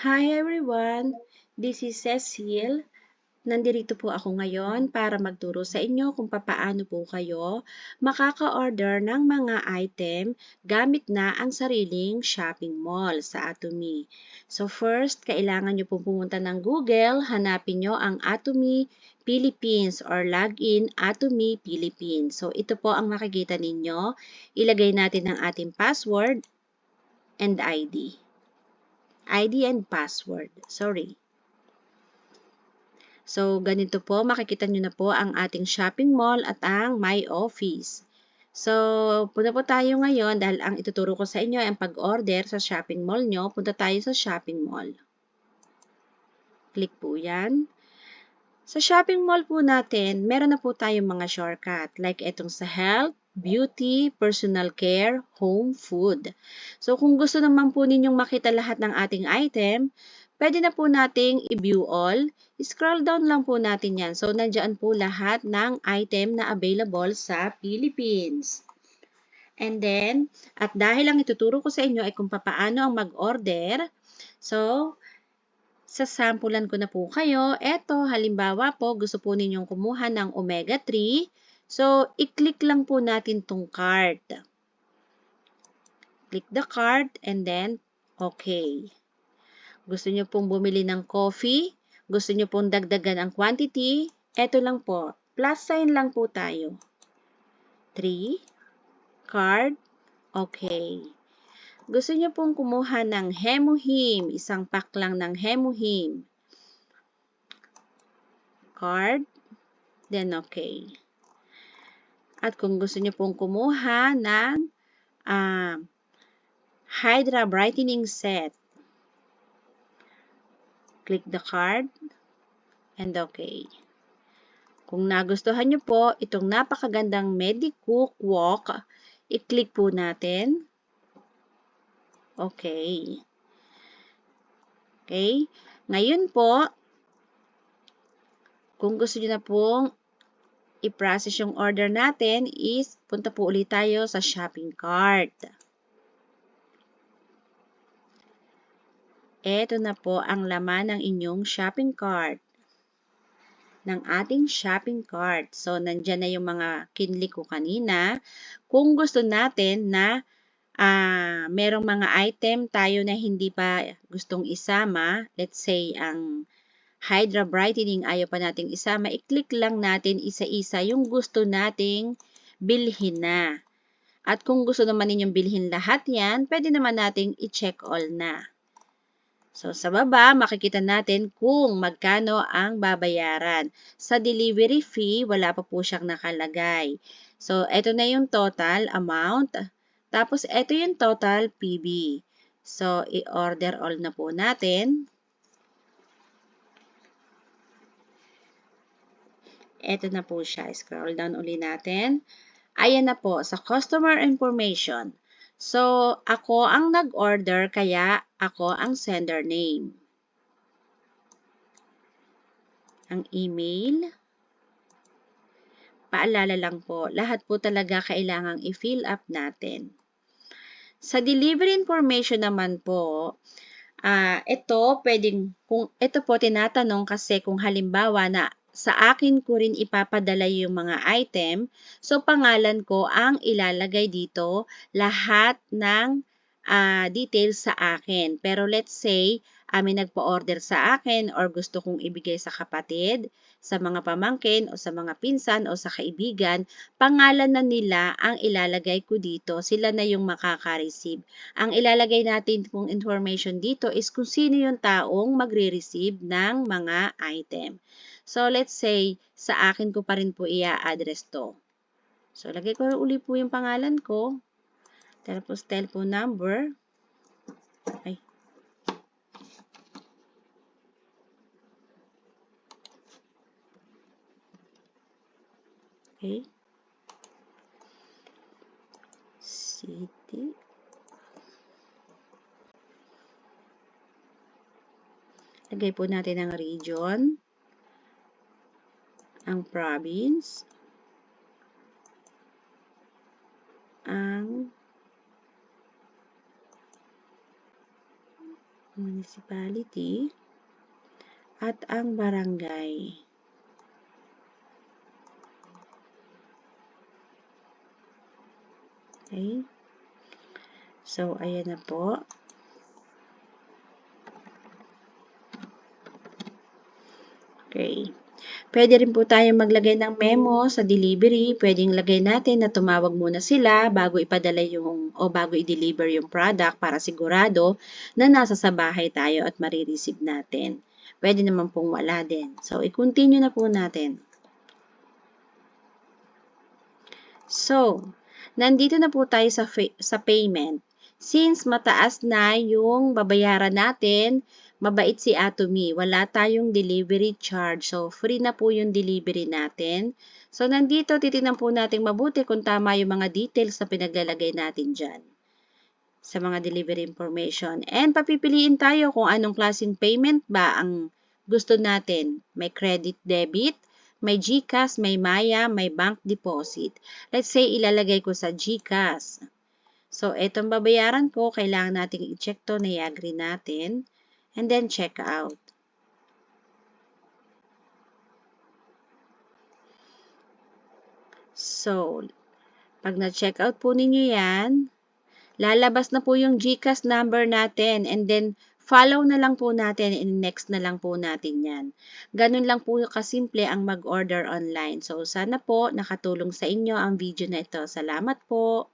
Hi everyone! This is Cecile. Nandito po ako ngayon para magturo sa inyo kung papaano po kayo makaka-order ng mga item gamit na ang sariling shopping mall sa Atomy. So first, kailangan nyo po pumunta ng Google, hanapin nyo ang Atomy Philippines or login Atomy Philippines. So ito po ang makikita ninyo. Ilagay natin ang ating password and ID. ID and password. Sorry. So, ganito po, makikita nyo na po ang ating shopping mall at ang My Office. So, punta po tayo ngayon dahil ang ituturo ko sa inyo ay ang pag-order sa shopping mall nyo. Punta tayo sa shopping mall. Click po yan. Sa shopping mall po natin, meron na po tayong mga shortcut like itong sa health, beauty, personal care, home, food. So, kung gusto naman po ninyong makita lahat ng ating item, pwede na po nating i-view all. Scroll down lang po natin yan. So, nandiyan po lahat ng item na available sa Philippines. And then, at dahil ang ituturo ko sa inyo ay kung paano ang mag-order, so, sasampulan ko na po kayo. Eto, halimbawa po, gusto po ninyong kumuha ng omega-3. So, i-click lang po natin tong cart. Click the cart and then, okay. Gusto nyo pong bumili ng coffee? Gusto nyo pong dagdagan ang quantity? Eto lang po. Plus sign lang po tayo. 3. Card. Okay. Gusto nyo pong kumuha ng Hemohim. Isang pack lang ng Hemohim. Card. Then okay. At kung gusto nyo pong kumuha ng Hydra Brightening Set. Click the card. And okay. Kung nagustuhan nyo po itong napakagandang Medicook Wok, i-click po natin. Okay. Okay. Ngayon po, kung gusto nyo na pong i-process yung order natin is punta po ulit tayo sa shopping cart. Ito na po ang laman ng inyong shopping cart. Ng ating shopping cart. So, nandyan na yung mga kinli ko kanina. Kung gusto natin na merong mga item tayo na hindi pa gustong isama, let's say, ang Hydra Brightening ayaw pa nating isama, i-click lang natin isa-isa yung gusto nating bilhin na. At kung gusto naman ninyong bilhin lahat yan, pwede naman nating i-check all na. So, sa baba, makikita natin kung magkano ang babayaran. Sa delivery fee, wala pa po siyang nakalagay. So, ito na yung total amount. Tapos, ito yung total PB. So, i-order all na po natin. Ito na po siya. Scroll down uli natin. Ayan na po, sa customer information. So, ako ang nag-order, kaya ako ang sender name. Ang email. Paalala lang po, lahat po talaga kailangang i-fill up natin. Sa delivery information naman po, ito po tinatanong kasi kung halimbawa na sa akin ko rin ipapadala yung mga item, so pangalan ko ang ilalagay dito lahat ng details sa akin. Pero let's say, may nagpa-order sa akin or gusto kong ibigay sa kapatid, sa mga pamangkin o sa mga pinsan o sa kaibigan, pangalan na nila ang ilalagay ko dito. Sila na yung makaka-receive. Ang ilalagay natin kung information dito is kung sino yung taong magre-receive ng mga item. So, let's say, sa akin ko pa rin po i-address to. So, lagay ko uli po yung pangalan ko. Tapos, telephone number. Ay. Okay. City. Lagay po natin ang region. Ang province. Ang municipality, at ang barangay. Okay? So, ayan na po. Okay. Pwede rin po tayong maglagay ng memo sa delivery. Pwedeng lagay natin na tumawag muna sila bago ipadala yung o bago i-deliver yung product para sigurado na nasa sa bahay tayo at marireceive natin. Pwede naman pong wala din. So, i-continue na po natin. So, nandito na po tayo sa payment. Since mataas na yung babayaran natin, mabait si Atomy. Wala tayong delivery charge. So, free na po yung delivery natin. So, nandito, titignan po natin mabuti kung tama yung mga details na pinaglalagay natin dyan sa mga delivery information. And papipiliin tayo kung anong klaseng payment ba ang gusto natin. May credit debit, may GCash, may Maya, may bank deposit. Let's say ilalagay ko sa GCash. So, etong babayaran ko, kailangan nating i-check to na i-agree natin. And then, check out. So, pag na-check out po ninyo yan, lalabas na po yung GCash number natin and then follow na lang po natin and next na lang po natin yan. Ganun lang po kasimple ang mag-order online. So, sana po nakatulong sa inyo ang video na ito. Salamat po!